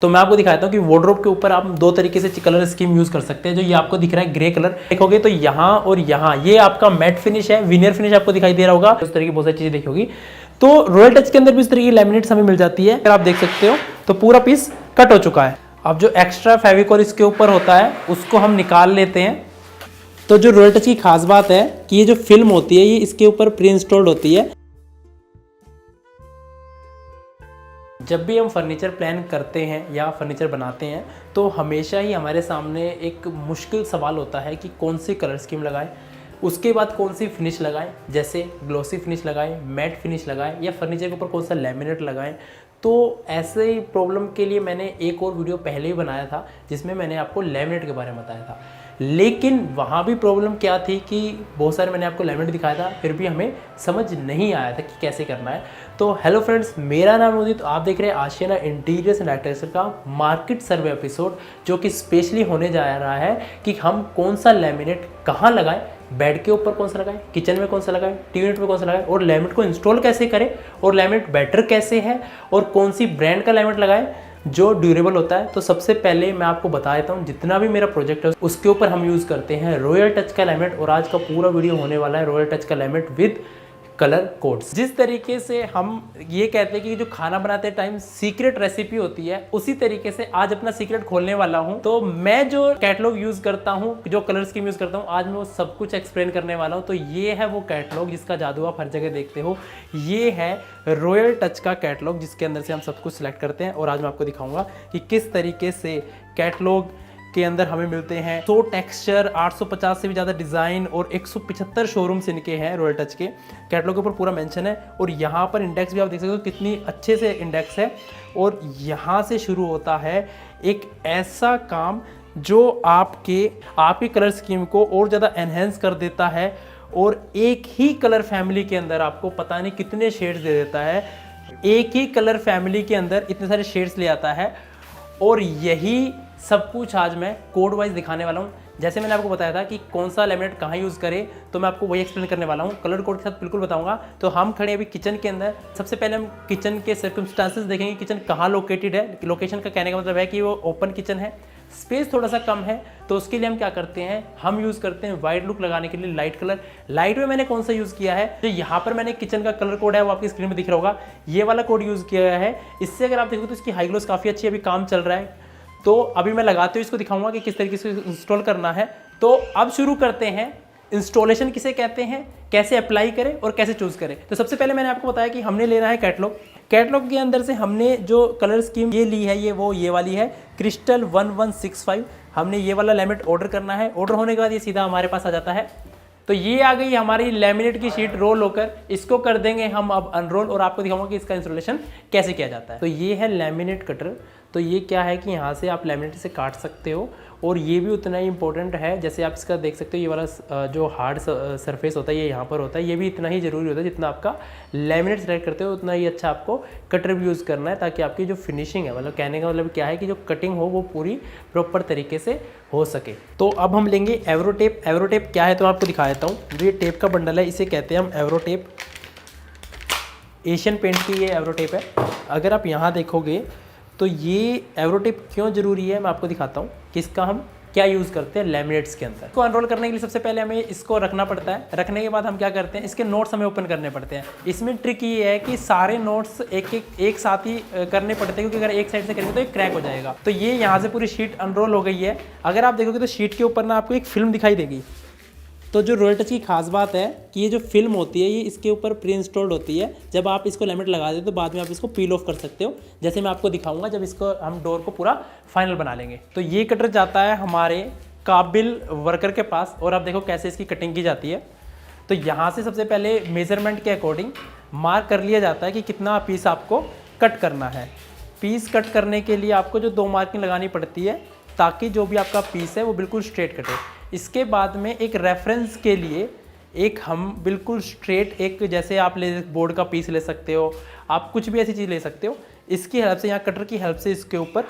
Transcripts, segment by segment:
तो मैं आपको दिखाता हूँ कि वार्डरोब के ऊपर आप दो तरीके से कलर स्कीम यूज कर सकते हैं। जो ये आपको दिख रहा है ग्रे कलर, देखोगे तो यहाँ और यहाँ ये आपका मैट फिनिश है, विनियर फिनिश आपको दिखाई दे रहा होगा। उस तरह की बहुत सारी चीजें देखी होगी। तो रॉयल टच के अंदर भी इस तरह की लैमिनेट्स हमें मिल जाती है। अगर आप देख सकते हो तो पूरा पीस कट हो चुका है। अब जो एक्स्ट्रा फेविकोल इसके ऊपर होता है उसको हम निकाल लेते हैं। तो जो रॉयल टच की खास बात है कि ये जो फिल्म होती है ये इसके ऊपर प्री इंस्टॉल्ड होती है। जब भी हम फर्नीचर प्लान करते हैं या फर्नीचर बनाते हैं तो हमेशा ही हमारे सामने एक मुश्किल सवाल होता है कि कौन सी कलर स्कीम लगाएं, उसके बाद कौन सी फिनिश लगाएं, जैसे ग्लॉसी फिनिश लगाएं, मैट फिनिश लगाएं या फर्नीचर के ऊपर कौन सा लैमिनेट लगाएं। तो ऐसे ही प्रॉब्लम के लिए मैंने एक और वीडियो पहले ही बनाया था जिसमें मैंने आपको लैमिनेट के बारे में बताया था। लेकिन वहाँ भी प्रॉब्लम क्या थी कि बहुत सारे मैंने आपको लैमिनेट दिखाया था, फिर भी हमें समझ नहीं आया था कि कैसे करना है। तो हेलो फ्रेंड्स, मेरा नाम उदित, आप देख रहे हैं आशियाना इंटीरियर्स एंड आर्किटेक्चर का मार्केट सर्वे एपिसोड, जो कि स्पेशली होने जा रहा है कि हम कौन सा लैमिनेट कहाँ लगाएं, बेड के ऊपर कौन सा लगाएं, किचन में कौन सा लगाएं, टीवी यूनिट में कौन सा लगाएं और लैमिनेट को इंस्टॉल कैसे करें और लैमिनेट बेटर कैसे है और कौन सी ब्रांड का लैमिनेट लगाएं जो ड्यूरेबल होता है। तो सबसे पहले मैं आपको बता देता हूँ, जितना भी मेरा प्रोजेक्ट है उसके ऊपर हम यूज़ करते हैं रॉयल टच का लैमिनेट। और आज का पूरा वीडियो होने वाला है रॉयल टच का लैमिनेट विद कलर कोड्स। जिस तरीके से हम ये कहते हैं कि जो खाना बनाते टाइम सीक्रेट रेसिपी होती है, उसी तरीके से आज अपना सीक्रेट खोलने वाला हूं। तो मैं जो कैटलॉग यूज करता हूं, जो कलर स्कीम यूज करता हूं, आज मैं वो सब कुछ एक्सप्लेन करने वाला हूं। तो ये है वो कैटलॉग जिसका जादू आप हर जगह देखते हो। ये है रॉयल टच का कैटलॉग जिसके अंदर से हम सब कुछ सिलेक्ट करते हैं। और आज मैं आपको दिखाऊंगा कि किस तरीके से कैटलॉग के अंदर हमें मिलते हैं 100 टेक्सचर, 850 से भी ज़्यादा डिज़ाइन और 175 शोरूम्स इनके हैं। रॉयल टच के कैटलॉग के ऊपर पूरा मेंशन है। और यहाँ पर इंडेक्स भी आप देख सकते हो कितनी अच्छे से इंडेक्स है। और यहाँ से शुरू होता है एक ऐसा काम जो आपकी कलर स्कीम को और ज़्यादा एनहेंस कर देता है और एक ही कलर फैमिली के अंदर आपको पता नहीं कितने शेड्स दे देता है। एक ही कलर फैमिली के अंदर इतने सारे शेड्स ले आता है। और यही सब कुछ आज मैं कोड वाइज दिखाने वाला हूँ। जैसे मैंने आपको बताया था कि कौन सा लैमिनेट कहाँ यूज़ करें, तो मैं आपको वही एक्सप्लेन करने वाला हूँ, कलर कोड के साथ बिल्कुल बताऊंगा। तो हम खड़े अभी किचन के अंदर। सबसे पहले हम किचन के सर्कमस्टांसेस देखेंगे, किचन कहाँ लोकेटेड है। लोकेशन का कहने का मतलब है कि वो ओपन किचन है, स्पेस थोड़ा सा कम है। तो उसके लिए हम क्या करते हैं, हम यूज़ करते हैं वाइट लुक लगाने के लिए लाइट कलर। लाइट में मैंने कौन सा यूज़ किया है, जो यहाँ पर मैंने किचन का कलर कोड है वो आपकी स्क्रीन में दिख रहा होगा, ये वाला कोड यूज़ किया है। इससे अगर आप देखो तो इसकी हाई ग्लोस काफ़ी अच्छी है, अभी काम चल रहा है। तो अभी मैं लगाते हुए इसको दिखाऊंगा कि किस तरीके से इंस्टॉल करना है। तो अब शुरू करते हैं। इंस्टॉलेशन किसे कहते हैं, कैसे अप्लाई करें और कैसे चूज करें। तो सबसे पहले मैंने आपको बताया कि हमने लेना है कैटलॉग। कैटलॉग के अंदर से हमने जो कलर स्कीम ये ली है, ये वाली है क्रिस्टल 1165। हमने ये वाला लैमिनेट ऑर्डर करना है। ऑर्डर होने के बाद ये सीधा हमारे पास आ जाता है। तो ये आ गई हमारी लैमिनेट की शीट रोल होकर। इसको कर देंगे हम अब अनरोल और आपको दिखाऊंगा कि इसका इंस्टॉलेशन कैसे किया जाता है। तो ये है लैमिनेट कटर। तो ये क्या है कि यहाँ से आप लैमिनेट से काट सकते हो और ये भी उतना ही इंपॉर्टेंट है। जैसे आप इसका देख सकते हो, ये वाला जो हार्ड सरफेस होता है ये यहाँ पर होता है। ये भी इतना ही ज़रूरी होता है, जितना आपका लैमिनेट सेलेक्ट करते हो उतना ही अच्छा आपको कटर भी यूज़ करना है, ताकि आपकी जो फिनिशिंग है, मतलब कहने का मतलब क्या है कि जो कटिंग हो वो पूरी प्रॉपर तरीके से हो सके। तो अब हम लेंगे एवरो टेप। एवरो टेप क्या है तो आपको दिखा देता हूँ। ये टेप का बंडल है, इसे कहते हैं हम एवरो टेप। एशियन पेंट की ये एवरो टेप है। अगर आप यहाँ देखोगे तो ये एवरो टेप क्यों ज़रूरी है, मैं आपको दिखाता हूँ कि इसका हम क्या यूज़ करते हैं लैमिनेट्स के अंदर। इसको अनरोल करने के लिए सबसे पहले हमें इसको रखना पड़ता है। रखने के बाद हम क्या करते हैं, इसके नोट्स हमें ओपन करने पड़ते हैं। इसमें ट्रिक ये है कि सारे नोट्स एक साथ ही करने पड़ते हैं, क्योंकि अगर एक साइड से करेंगे तो एक क्रैक हो जाएगा। तो ये यहाँ से पूरी शीट अनरोल हो गई है। अगर आप देखोगे तो शीट के ऊपर ना आपको एक फिल्म दिखाई देगी। तो जो रॉयल टच की खास बात है कि ये जो फिल्म होती है ये इसके ऊपर प्री इंस्टॉल्ड होती है। जब आप इसको लैमिनेट लगा देते हो तो बाद में आप इसको पील ऑफ कर सकते हो, जैसे मैं आपको दिखाऊंगा जब इसको हम डोर को पूरा फाइनल बना लेंगे। तो ये कटर जाता है हमारे काबिल वर्कर के पास और आप देखो कैसे इसकी कटिंग की जाती है। तो यहाँ से सबसे पहले मेजरमेंट के अकॉर्डिंग मार्क कर लिया जाता है कि कितना पीस आपको कट करना है। पीस कट करने के लिए आपको जो 2 मार्किंग लगानी पड़ती है, ताकि जो भी आपका पीस है वो बिल्कुल स्ट्रेट कटे। इसके बाद में एक रेफरेंस के लिए एक हम बिल्कुल स्ट्रेट, एक जैसे आप बोर्ड का पीस ले सकते हो, आप कुछ भी ऐसी चीज़ ले सकते हो, इसकी हेल्प से, यहाँ कटर की हेल्प से इसके ऊपर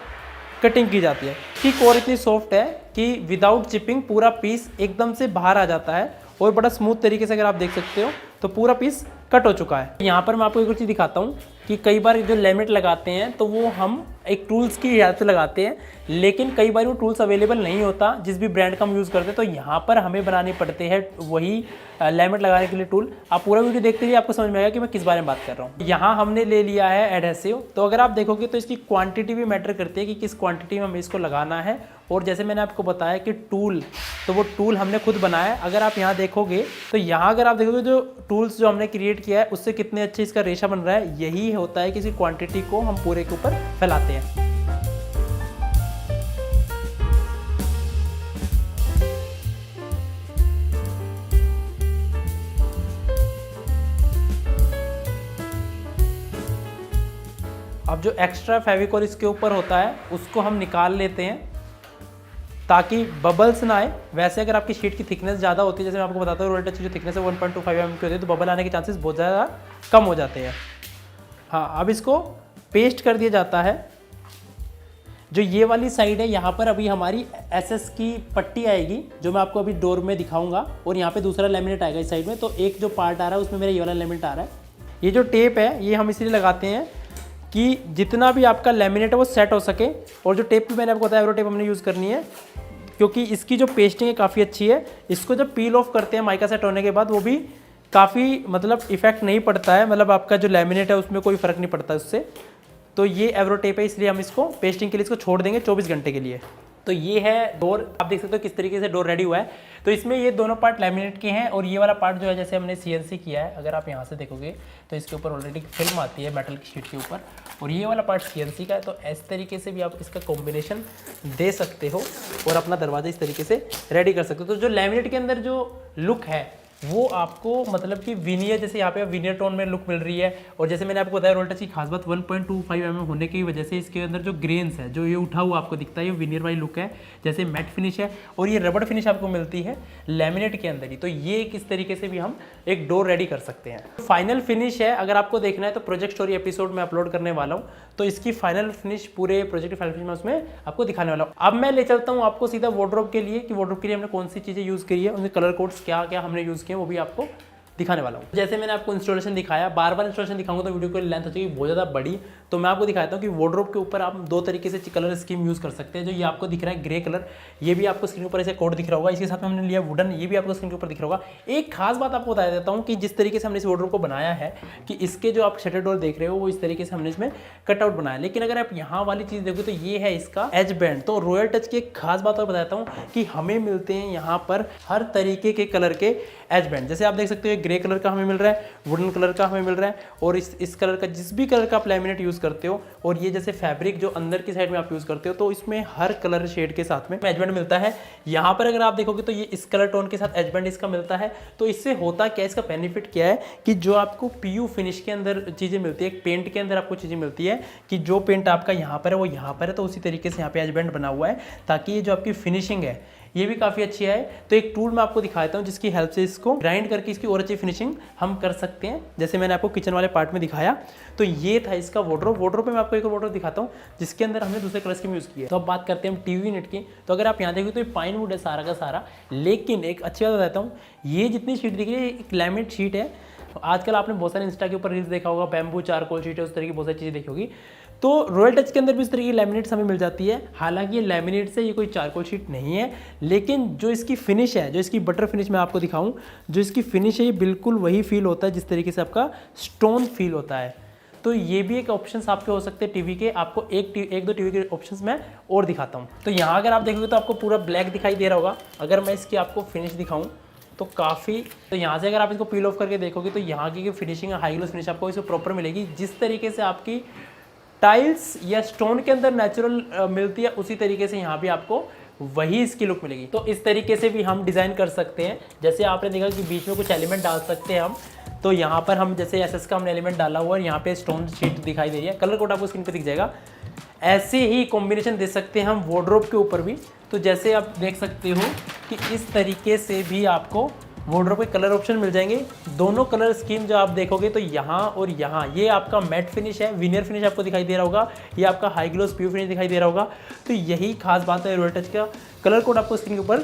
कटिंग की जाती है। इसकी कोर इतनी सॉफ्ट है कि विदाउट चिपिंग पूरा पीस एकदम से बाहर आ जाता है और बड़ा स्मूथ तरीके से अगर आप देख सकते हो तो पूरा पीस कट हो चुका है। यहाँ पर मैं आपको एक और चीज़ दिखाता हूँ कि कई बार जो लैमिनेट लगाते हैं तो वो हम एक टूल्स की हेल्प से लगाते हैं, लेकिन कई बार वो टूल्स अवेलेबल नहीं होता जिस भी ब्रांड का हम यूज़ करते हैं, तो यहाँ पर हमें बनाने पड़ते हैं वही लैमिनेट लगाने के लिए टूल। आप पूरा वीडियो देखते रहिए, आपको समझ में आएगा कि मैं किस बारे में बात कर रहा हूँ। यहाँ हमने ले लिया है एडहेसिव। तो अगर आप देखोगे तो इसकी क्वांटिटी भी मैटर करती है कि किस क्वांटिटी में हमें इसको लगाना है। और जैसे मैंने आपको बताया कि टूल, तो वो टूल हमने खुद बनाया है। अगर आप यहाँ देखोगे तो यहाँ अगर आप देखोगे जो टूल्स जो हमने क्रिएट किया है उससे कितने अच्छे इसका रेशा बन रहा है। यही होता है कि इसी क्वांटिटी को हम पूरे के ऊपर फैलाते हैं। अब जो एक्स्ट्रा फेविकोल इसके ऊपर होता है उसको हम निकाल लेते हैं ताकि बबल्स ना आए। वैसे अगर आपकी शीट की थिकनेस ज़्यादा होती है, जैसे मैं आपको बताता हूँ रोल टच की जो थिकनेस है 1.25 mm की होती है, तो बबल आने के चांसेस बहुत ज़्यादा कम हो जाते हैं। हाँ, अब इसको पेस्ट कर दिया जाता है। जो ये वाली साइड है यहाँ पर अभी हमारी SS की पट्टी आएगी जो मैं आपको अभी डोर में दिखाऊंगा, और यहाँ पे दूसरा लेमिनेट आएगा इस साइड में। तो एक जो पार्ट आ रहा है उसमें मेरा ये वाला लेमिनेट आ रहा है। ये जो टेप है ये हम इसलिए लगाते हैं कि जितना भी आपका लेमिनेट है वो सेट हो सके। और जो टेप भी मैंने आपको बताया एवरो टेप हमने यूज़ करनी है, क्योंकि इसकी जो पेस्टिंग है काफ़ी अच्छी है। इसको जब पील ऑफ करते हैं माइका सेट होने के बाद वो भी काफ़ी मतलब इफेक्ट नहीं पड़ता है, मतलब आपका जो लेमिनेट है उसमें कोई फ़र्क नहीं पड़ता उससे। तो ये एवरो टेप है, इसलिए हम इसको पेस्टिंग के लिए इसको छोड़ देंगे 24 घंटे के लिए। तो ये है डोर, आप देख सकते हो किस तरीके से डोर रेडी हुआ है। तो इसमें ये दोनों पार्ट लैमिनेट के हैं और ये वाला पार्ट जो है जैसे हमने CNC किया है। अगर आप यहाँ से देखोगे तो इसके ऊपर ऑलरेडी फिल्म आती है मेटल की शीट के ऊपर, और ये वाला पार्ट CNC का है। तो इस तरीके से भी आप इसका कॉम्बिनेशन दे सकते हो और अपना दरवाजा इस तरीके से रेडी कर सकते हो। तो जो लैमिनेट के अंदर जो लुक है वो आपको मतलब कि विनियर, जैसे यहाँ पे विनियर टोन में लुक मिल रही है। और जैसे मैंने आपको बताया रोल टच की खास बात 1.25 mm होने की वजह से इसके अंदर जो ग्रेन्स है, जो ये उठा हुआ आपको दिखता है, ये विनियर वाली लुक है। जैसे मैट फिनिश है और ये रबड़ फिनिश आपको मिलती है लैमिनेट के अंदर ही। तो ये किस तरीके से भी हम एक डोर रेडी कर सकते हैं। फाइनल फिनिश है, अगर आपको देखना है तो प्रोजेक्ट स्टोरी एपिसोड में अपलोड करने वाला हूँ, तो इसकी फाइनल फिनिश पूरे प्रोजेक्ट फाइनल फिनिश में उसमें आपको दिखाने वाला हूँ। अब मैं ले चलता हूँ आपको सीधा वार्डरोब के लिए कि वार्डरोब के लिए हमने कौन सी चीज़ें यूज़ करी है, उनके कलर कोड्स क्या क्या हमने यूज़ किए वो भी आपको दिखाने वाला हूँ। जैसे मैंने आपको इंस्टॉलेशन दिखाया, बार बार इंस्टॉलेशन दिखाऊंगा तो वीडियो की लेंथ हो जाएगी बहुत ज़्यादा बड़ी। तो मैं आपको दिखाता हूँ कि वार्डरोब के ऊपर आप दो तरीके से कलर स्कीम यूज़ कर सकते हैं। जो ये आपको दिख रहा है ग्रे कलर, ये भी आपको स्क्रीन पर ऐसे कोड दिख रहा होगा। इसके साथ में हमने लिया वुडन, ये भी आपको स्क्रीन के ऊपर दिख रहा होगा। एक खास बात आपको बता देता हूँ कि जिस तरीके से हमने इस वार्डरोब को बनाया है कि इसके जो आप शटर डोर देख रहे हो वो इस तरीके से हमने इसमें कटआउट बनाया। लेकिन अगर आप यहाँ वाली चीज़ देखो तो ये है इसका एज बैंड। तो रॉयल टच की एक खास बात और बताता हूँ कि हमें मिलते हैं यहाँ पर हर तरीके के कलर के एज बैंड। जैसे आप देख सकते हो ग्रे कलर का हमें मिल रहा है, वुडन कलर का हमें मिल रहा है, और इस कलर का जिस भी कलर का आप लैमिनेट यूज़ करते हो, और ये जैसे फैब्रिक जो अंदर की साइड में आप यूज़ करते हो, तो इसमें हर कलर शेड के साथ में एज बैंड मिलता है। यहाँ पर अगर आप देखोगे तो ये इस कलर टोन के साथ एज बैंड इसका मिलता है। तो इससे होता क्या है, इसका बेनिफिट क्या है कि जो आपको PU फिनिश के अंदर चीज़ें मिलती है, एक पेंट के अंदर आपको चीज़ें मिलती है कि जो पेंट आपका यहाँ पर है वो यहाँ पर है, तो उसी तरीके से यहाँ पे एज बैंड बना हुआ है ताकि ये जो आपकी फिनिशिंग है ये भी काफ़ी अच्छी है। तो एक टूल मैं आपको दिखाता हूँ जिसकी हेल्प से इसको ग्राइंड करके इसकी और अच्छी फिनिशिंग हम कर सकते हैं। जैसे मैंने आपको किचन वाले पार्ट में दिखाया, तो ये था इसका वार्डरोब। वार्डरोब में मैं आपको एक और वार्डरोब दिखाता हूँ जिसके अंदर हमने दूसरे कलर की यूज़ की है। तो अब बात करते हैं हम TV यूनिट की। तो अगर आप यहाँ देखो तो ये पाइन वुड है सारा का सारा, लेकिन एक अच्छी बात बताता हूँ, ये जितनी शीट दिख रही है एक लैमिनेट शीट है। आजकल आपने बहुत सारे इंस्टा के ऊपर रील्स देखा होगा, बैम्बू चारकोल शीट है, उस तरह की बहुत सारी चीज़ें देखी होगी। तो रॉयल टच के अंदर भी इस तरह की लैमिनेट्स हमें मिल जाती है। हालांकि ये लैमिनेट से ये कोई चारकोल शीट नहीं है, लेकिन जो इसकी फिनिश है, जो इसकी बटर फिनिश मैं आपको दिखाऊं, जो इसकी फिनिश है ये बिल्कुल वही फील होता है जिस तरीके से आपका स्टोन फील होता है। तो ये भी एक ऑप्शंस आपके हो सकते हैं टीवी के। आपको एक दो टीवी के ऑप्शंस मैं और दिखाता हूँ। तो यहाँ अगर आप देखोगे तो आपको पूरा ब्लैक दिखाई दे रहा होगा। अगर मैं इसकी आपको फिनिश दिखाऊँ तो काफ़ी, तो यहाँ से अगर आप इसको पील ऑफ करके देखोगे तो यहाँ की फिनिशिंग है, हाई ग्लोस फिनिश आपको इसको प्रॉपर मिलेगी। जिस तरीके से आपकी टाइल्स या स्टोन के अंदर नेचुरल मिलती है, उसी तरीके से यहाँ भी आपको वही इसकी लुक मिलेगी। तो इस तरीके से भी हम डिज़ाइन कर सकते हैं। जैसे आपने देखा कि बीच में कुछ एलिमेंट डाल सकते हैं हम, तो यहाँ पर हम जैसे SS का हमने एलिमेंट डाला हुआ है, यहाँ पे स्टोन शीट दिखाई दे रही है, कलर कोड आपको स्क्रीन पे दिख जाएगा। ऐसे ही कॉम्बिनेशन दे सकते हैं हम वार्डरोब के ऊपर भी। तो जैसे आप देख सकते हो कि इस तरीके से भी आपको वार्डरोब के कलर ऑप्शन मिल जाएंगे। दोनों कलर स्कीम जो आप देखोगे तो यहाँ और यहाँ, ये आपका मैट फिनिश है, विनियर फिनिश आपको दिखाई दे रहा होगा, ये आपका हाई ग्लोस प्यू फिनिश दिखाई दे रहा होगा। तो यही खास बात है रॉयल टच का। कलर कोड आपको स्क्रीन के ऊपर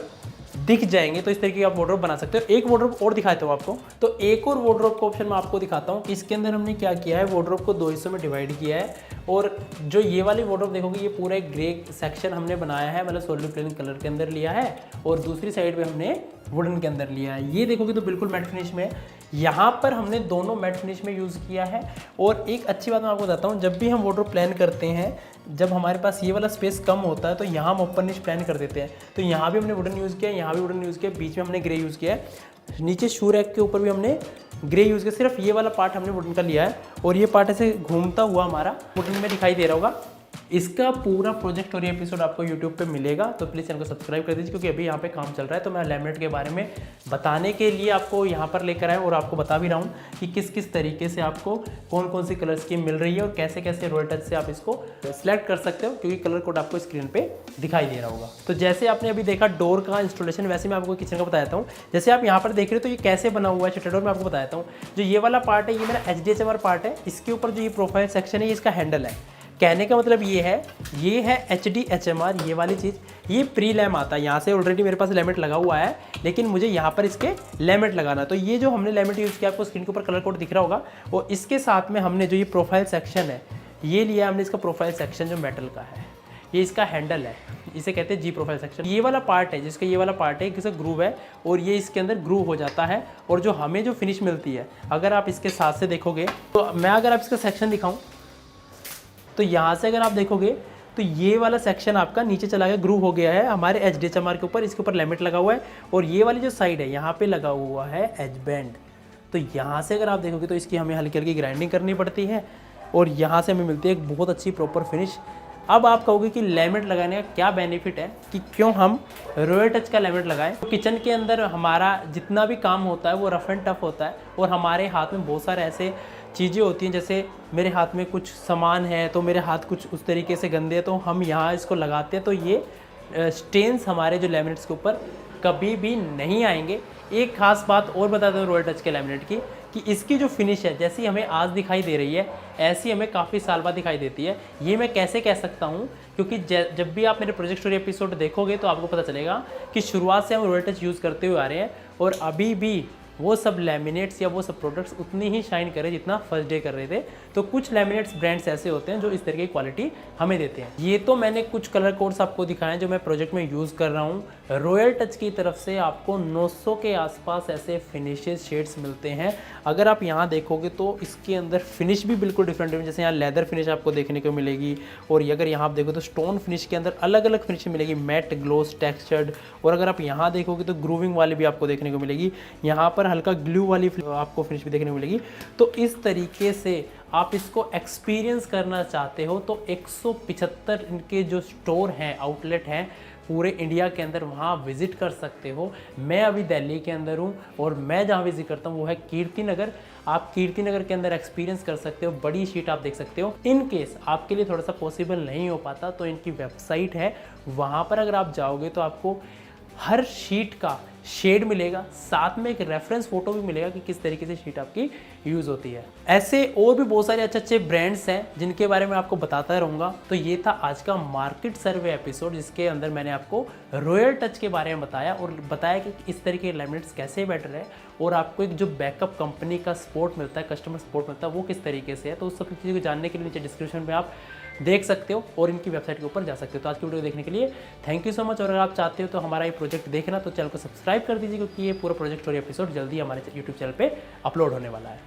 दिख जाएंगे तो इस तरीके की आप वार्डरोब बना सकते हो। एक वार्डरोब और दिखाता हूँ आपको, तो एक और वार्डरोब का ऑप्शन मैं आपको दिखाता हूँ। इसके अंदर हमने क्या किया है, वार्डरोब को 2 हिस्सों में डिवाइड किया है और जो ये वाली वार्डरोब देखोगे ये पूरा एक ग्रे सेक्शन हमने बनाया है, मतलब सॉलिड प्लेन कलर के अंदर लिया है और दूसरी साइड पे हमने वुडन के अंदर लिया है। ये देखोगे तो बिल्कुल मैट फिनिश में है। यहाँ पर हमने दोनों मैट फिनिश में यूज़ किया है। और एक अच्छी बात मैं आपको बताता हूँ, जब भी हम वार्डरोब प्लान करते हैं, जब हमारे पास ये वाला स्पेस कम होता है तो यहाँ हम ओपन निश प्लान कर देते हैं। तो यहाँ भी हमने वुडन यूज़ किया, यहाँ भी वुडन यूज़ किया, बीच में हमने ग्रे यूज़ किया है, नीचे शू रैक के ऊपर भी हमने ग्रे यूज़ किया। सिर्फ ये वाला पार्ट हमने वुडन का लिया है और ये पार्ट ऐसे घूमता हुआ हमारा वुडन में दिखाई दे रहा होगा। इसका पूरा प्रोजेक्ट और ये एपिसोड आपको यूट्यूब पे मिलेगा, तो प्लीज़ चैनल को सब्सक्राइब कर दीजिए, क्योंकि अभी यहाँ पे काम चल रहा है। तो मैं लैमिनेट के बारे में बताने के लिए आपको यहाँ पर लेकर आया और आपको बता भी रहा हूँ कि किस किस तरीके से आपको कौन कौन सी कलर स्कीम मिल रही है और कैसे कैसे रॉयल टच से आप इसको सिलेक्ट कर सकते हो, क्योंकि कलर कोड आपको स्क्रीन पर दिखाई दे रहा होगा। तो जैसे आपने अभी देखा डोर का इंस्टॉलेशन, वैसे मैं आपको किचन का बताता हूँ। जैसे आप यहाँ पर देख रहे हो तो ये कैसे बना हुआ है शटर डोर, मैं आपको बताता हूँ। जो ये वाला पार्ट है ये मेरा HDHMR पार्ट है, इसके ऊपर जो ये प्रोफाइल सेक्शन है ये इसका हैंडल है। कहने का मतलब ये है HDHMR, ये वाली चीज़, ये प्री लैम आता है। यहाँ से ऑलरेडी मेरे पास लैमिनेट लगा हुआ है, लेकिन मुझे यहाँ पर इसके लैमिनेट लगाना। तो ये जो हमने लैमिनेट यूज़ किया, आपको स्क्रीन के ऊपर कलर कोड दिख रहा होगा। और इसके साथ में हमने जो ये प्रोफाइल सेक्शन है ये लिया हमने, इसका प्रोफाइल सेक्शन जो मेटल का है, ये इसका हैंडल है, इसे कहते हैं जी प्रोफाइल सेक्शन। ये वाला पार्ट है जिसका ये वाला पार्ट है, किसका ग्रूव है और ये इसके अंदर ग्रूव हो जाता है। और जो हमें जो फिनिश मिलती है, अगर आप इसके साथ से देखोगे तो मैं अगर आप इसका सेक्शन दिखाऊँ तो यहाँ से अगर आप देखोगे तो ये वाला सेक्शन आपका नीचे चला गया, ग्रूव हो गया है हमारे HDHMR के ऊपर। इसके ऊपर लैमिनेट लगा हुआ है और ये वाली जो साइड है यहाँ पे लगा हुआ है एज बैंड। तो यहाँ से अगर आप देखोगे तो इसकी हमें हल्की हल्की ग्राइंडिंग करनी पड़ती है और यहाँ से हमें मिलती है एक बहुत अच्छी प्रॉपर फिनिश। अब आप कहोगे कि लैमिनेट लगाने का क्या बेनिफिट है, कि क्यों हम रॉयल टच का लैमिनेट लगाएं। तो किचन के अंदर हमारा जितना भी काम होता है वो रफ एंड टफ होता है और हमारे हाथ में बहुत सारे ऐसे चीज़ें होती हैं, जैसे मेरे हाथ में कुछ सामान है तो मेरे हाथ कुछ उस तरीके से गंदे हैं, तो हम यहाँ इसको लगाते हैं तो ये स्टेन्स हमारे जो लैमिनेट्स के ऊपर कभी भी नहीं आएंगे। एक खास बात और बताता हूँ रॉयल टच के लैमिनेट की, कि इसकी जो फिनिश है जैसी हमें आज दिखाई दे रही है ऐसी हमें काफ़ी साल बाद दिखाई देती है। ये मैं कैसे कह सकता हूँ, क्योंकि जब भी आप मेरे प्रोजेक्ट स्टोरी एपिसोड देखोगे तो आपको पता चलेगा कि शुरुआत से हम रॉयल टच यूज़ करते हुए आ रहे हैं और अभी भी वो सब लैमिनेट्स या वो सब प्रोडक्ट्स उतनी ही शाइन करे जितना फर्स्ट डे कर रहे थे। तो कुछ लैमिनेट्स ब्रांड्स ऐसे होते हैं जो इस तरह की क्वालिटी हमें देते हैं। ये तो मैंने कुछ कलर कोड्स आपको दिखाए जो मैं प्रोजेक्ट में यूज़ कर रहा हूँ। रॉयल टच की तरफ से आपको 900 के आसपास ऐसे फिनिशेस शेड्स मिलते हैं। अगर आप यहाँ देखोगे तो इसके अंदर फिनिश भी बिल्कुल डिफरेंट है, जैसे यहाँ लेदर फिनिश आपको देखने को मिलेगी और अगर यहाँ आप देखो तो स्टोन फिनिश के अंदर अलग अलग फिनिश मिलेगी, मैट, ग्लोस, टेक्सचर्ड। और अगर आप यहाँ देखोगे तो ग्रूविंग वाली भी आपको देखने को मिलेगी, यहाँ पर हल्का ग्लू वाली आपको फिनिश भी देखने को मिलेगी। तो इस तरीके से आप इसको एक्सपीरियंस करना चाहते हो तो 175 इनके जो स्टोर हैं, आउटलेट हैं पूरे इंडिया के अंदर, वहाँ विज़िट कर सकते हो। मैं अभी दिल्ली के अंदर हूँ और मैं जहाँ विज़िट करता हूँ वो है कीर्ति नगर। आप कीर्ति नगर के अंदर एक्सपीरियंस कर सकते हो, बड़ी शीट आप देख सकते हो। इन केस आपके लिए थोड़ा सा पॉसिबल नहीं हो पाता तो इनकी वेबसाइट है, वहाँ पर अगर आप जाओगे तो आपको हर शीट का शेड मिलेगा, साथ में एक रेफरेंस फोटो भी मिलेगा कि किस तरीके से शीट आपकी यूज़ होती है। ऐसे और भी बहुत सारे अच्छे अच्छे ब्रांड्स हैं जिनके बारे में आपको बताता रहूँगा। तो ये था आज का मार्केट सर्वे एपिसोड, जिसके अंदर मैंने आपको रॉयल टच के बारे में बताया और बताया कि इस तरीके के लैमिनेट्स कैसे बेटर है और आपको एक जो बैकअप कंपनी का सपोर्ट मिलता है, कस्टमर सपोर्ट मिलता है, वो किस तरीके से है। तो उस सब चीज़ों को जानने के लिए नीचे डिस्क्रिप्शन में आप देख सकते हो और इनकी वेबसाइट के ऊपर जा सकते हो। तो आज की वीडियो देखने के लिए थैंक यू सो मच। और अगर आप चाहते हो तो हमारा ये प्रोजेक्ट देखना तो चैनल को सब्सक्राइब कर दीजिए, क्योंकि ये पूरा प्रोजेक्ट और एपिसोड जल्दी हमारे यूट्यूब चैनल पे अपलोड होने वाला है।